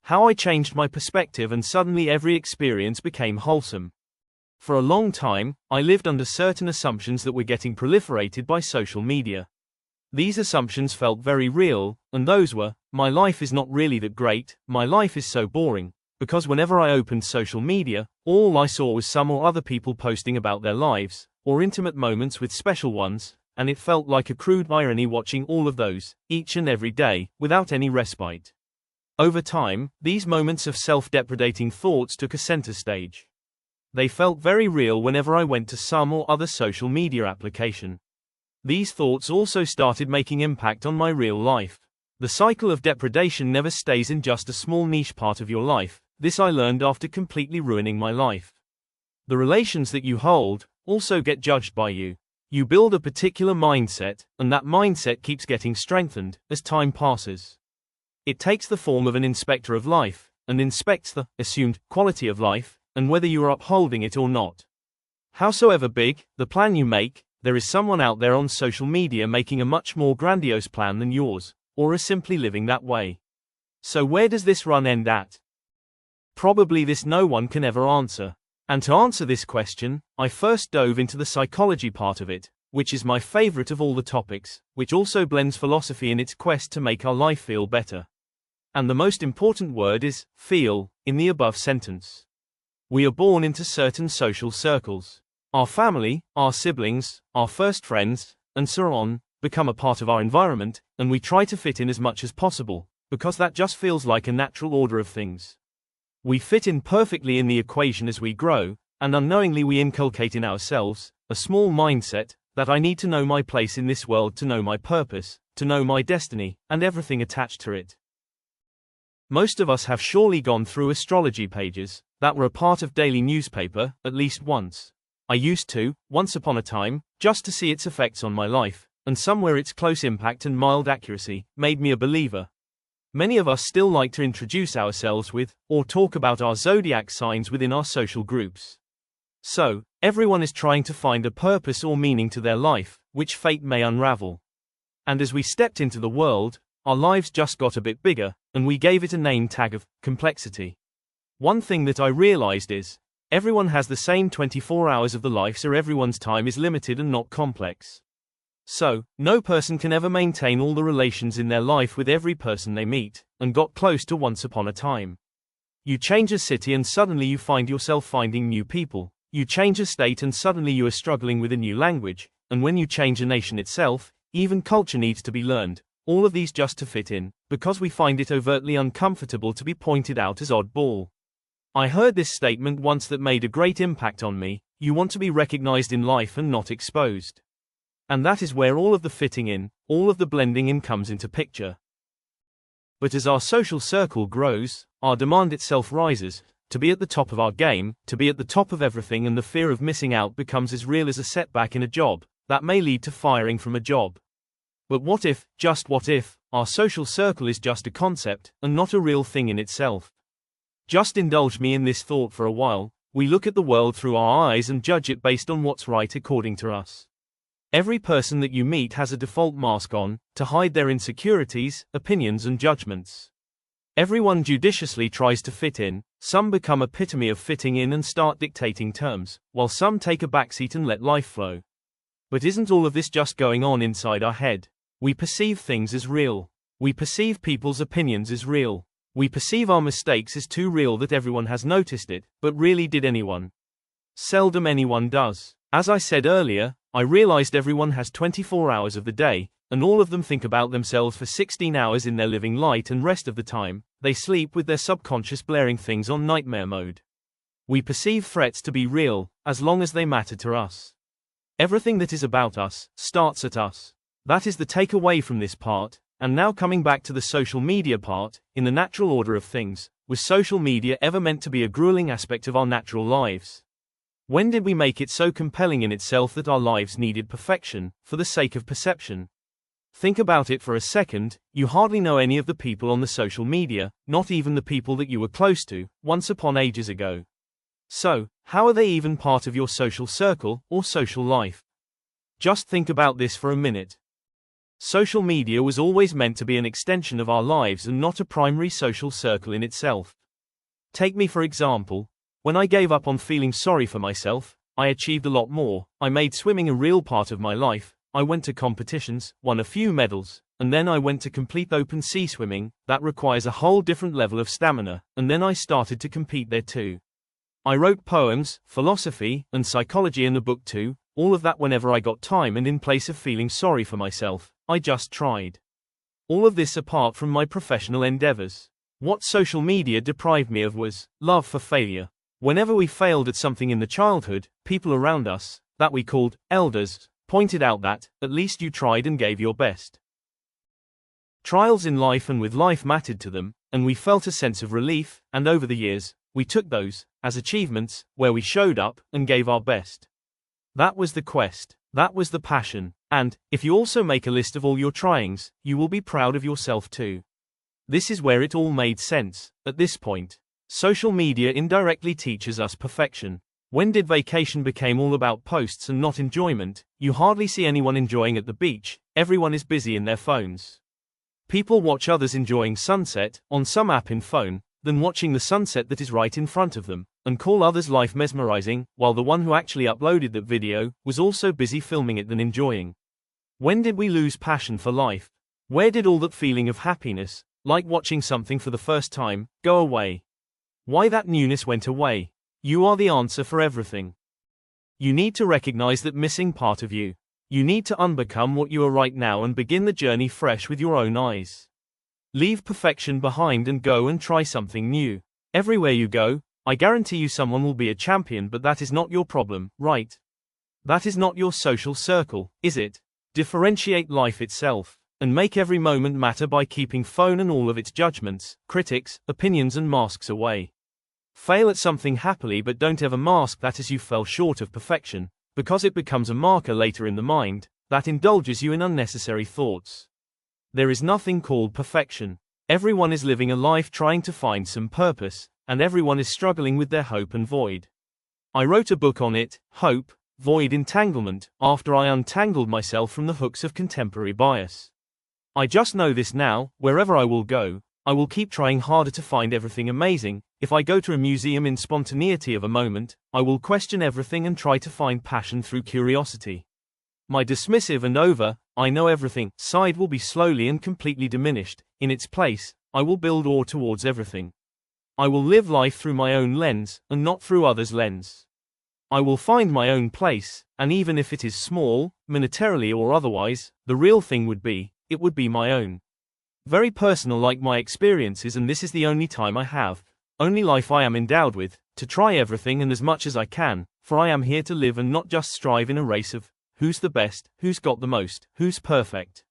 how I changed my perspective and suddenly every experience became wholesome. For a long time, I lived under certain assumptions that were getting proliferated by social media. These assumptions felt very real, and those were, my life is not really that great, my life is so boring, because whenever I opened social media, all I saw was some or other people posting about their lives, or intimate moments with special ones, and it felt like a crude irony watching all of those, each and every day, without any respite. Over time, these moments of self-deprecating thoughts took a center stage. They felt very real whenever I went to some or other social media application. These thoughts also started making impact on my real life. The cycle of depredation never stays in just a small niche part of your life. This I learned after completely ruining my life. The relations that you hold also get judged by you. You build a particular mindset, and that mindset keeps getting strengthened as time passes. It takes the form of an inspector of life, and inspects the assumed quality of life, and whether you are upholding it or not. Howsoever big the plan you make, there is someone out there on social media making a much more grandiose plan than yours, or is simply living that way. So where does this run end at? Probably this no one can ever answer. And to answer this question, I first dove into the psychology part of it, which is my favorite of all the topics, which also blends philosophy in its quest to make our life feel better. And the most important word is feel in the above sentence. We are born into certain social circles. Our family, our siblings, our first friends, and so on, become a part of our environment, and we try to fit in as much as possible, because that just feels like a natural order of things. We fit in perfectly in the equation as we grow, and unknowingly we inculcate in ourselves a small mindset that I need to know my place in this world, to know my purpose, to know my destiny, and everything attached to it. Most of us have surely gone through astrology pages that were a part of daily newspaper at least once. I used to, once upon a time, just to see its effects on my life, and somewhere its close impact and mild accuracy made me a believer. Many of us still like to introduce ourselves with, or talk about our zodiac signs within our social groups. So, everyone is trying to find a purpose or meaning to their life, which fate may unravel. And as we stepped into the world, our lives just got a bit bigger, and we gave it a name tag of complexity. One thing that I realized is, everyone has the same 24 hours of the life, so everyone's time is limited and not complex. So, no person can ever maintain all the relations in their life with every person they meet, and got close to once upon a time. You change a city and suddenly you find yourself finding new people. You change a state and suddenly you are struggling with a new language, and when you change a nation itself, even culture needs to be learned, all of these just to fit in, because we find it overtly uncomfortable to be pointed out as oddball. I heard this statement once that made a great impact on me: you want to be recognized in life and not exposed. And that is where all of the fitting in, all of the blending in comes into picture. But as our social circle grows, our demand itself rises, to be at the top of our game, to be at the top of everything, and the fear of missing out becomes as real as a setback in a job, that may lead to firing from a job. But what if, just what if, our social circle is just a concept, and not a real thing in itself? Just indulge me in this thought for a while. We look at the world through our eyes and judge it based on what's right according to us. Every person that you meet has a default mask on, to hide their insecurities, opinions and judgments. Everyone judiciously tries to fit in, some become epitome of fitting in and start dictating terms, while some take a backseat and let life flow. But isn't all of this just going on inside our head? We perceive things as real. We perceive people's opinions as real. We perceive our mistakes as too real that everyone has noticed it, but really did anyone? Seldom anyone does. As I said earlier, I realized everyone has 24 hours of the day, and all of them think about themselves for 16 hours in their living light, and rest of the time, they sleep with their subconscious blaring things on nightmare mode. We perceive threats to be real, as long as they matter to us. Everything that is about us starts at us. That is the takeaway from this part. And now coming back to the social media part, in the natural order of things, was social media ever meant to be a grueling aspect of our natural lives? When did we make it so compelling in itself that our lives needed perfection, for the sake of perception? Think about it for a second. You hardly know any of the people on the social media, not even the people that you were close to, once upon ages ago. So, how are they even part of your social circle, or social life? Just think about this for a minute. Social media was always meant to be an extension of our lives and not a primary social circle in itself. Take me for example. When I gave up on feeling sorry for myself, I achieved a lot more. I made swimming a real part of my life. I went to competitions, won a few medals, and then I went to complete open sea swimming. That requires a whole different level of stamina, and then I started to compete there too. I wrote poems, philosophy, and psychology in the book too, all of that whenever I got time, and in place of feeling sorry for myself, I just tried. All of this apart from my professional endeavors. What social media deprived me of was love for failure. Whenever we failed at something in the childhood, people around us, that we called elders, pointed out that, at least you tried and gave your best. Trials in life and with life mattered to them, and we felt a sense of relief, and over the years, we took those as achievements, where we showed up and gave our best. That was the quest, that was the passion, and, if you also make a list of all your tryings, you will be proud of yourself too. This is where it all made sense. At this point, social media indirectly teaches us perfection. When did vacation become all about posts and not enjoyment? You hardly see anyone enjoying at the beach, everyone is busy in their phones. People watch others enjoying sunset, on some app in phone, than watching the sunset that is right in front of them, and call others' life mesmerizing, while the one who actually uploaded that video was also busy filming it than enjoying. When did we lose passion for life? Where did all that feeling of happiness, like watching something for the first time, go away? Why that newness went away? You are the answer for everything. You need to recognize that missing part of you. You need to unbecome what you are right now and begin the journey fresh with your own eyes. Leave perfection behind and go and try something new. Everywhere you go, I guarantee you someone will be a champion, but that is not your problem, right? That is not your social circle, is it? Differentiate life itself, and make every moment matter by keeping phone and all of its judgments, critics, opinions and masks away. Fail at something happily, but don't ever mask that as you fell short of perfection, because it becomes a marker later in the mind that indulges you in unnecessary thoughts. There is nothing called perfection. Everyone is living a life trying to find some purpose, and everyone is struggling with their hope and void. I wrote a book on it, Hope, Void Entanglement, after I untangled myself from the hooks of contemporary bias. I just know this now: wherever I will go, I will keep trying harder to find everything amazing. If I go to a museum in spontaneity of a moment, I will question everything and try to find passion through curiosity. My dismissive and I know everything side will be slowly and completely diminished. In its place, I will build awe towards everything. I will live life through my own lens, and not through others' lens. I will find my own place, and even if it is small, monetarily or otherwise, the real thing would be, it would be my own. Very personal, like my experiences, and this is the only time I have, only life I am endowed with, to try everything and as much as I can, for I am here to live and not just strive in a race of who's the best, who's got the most, who's perfect.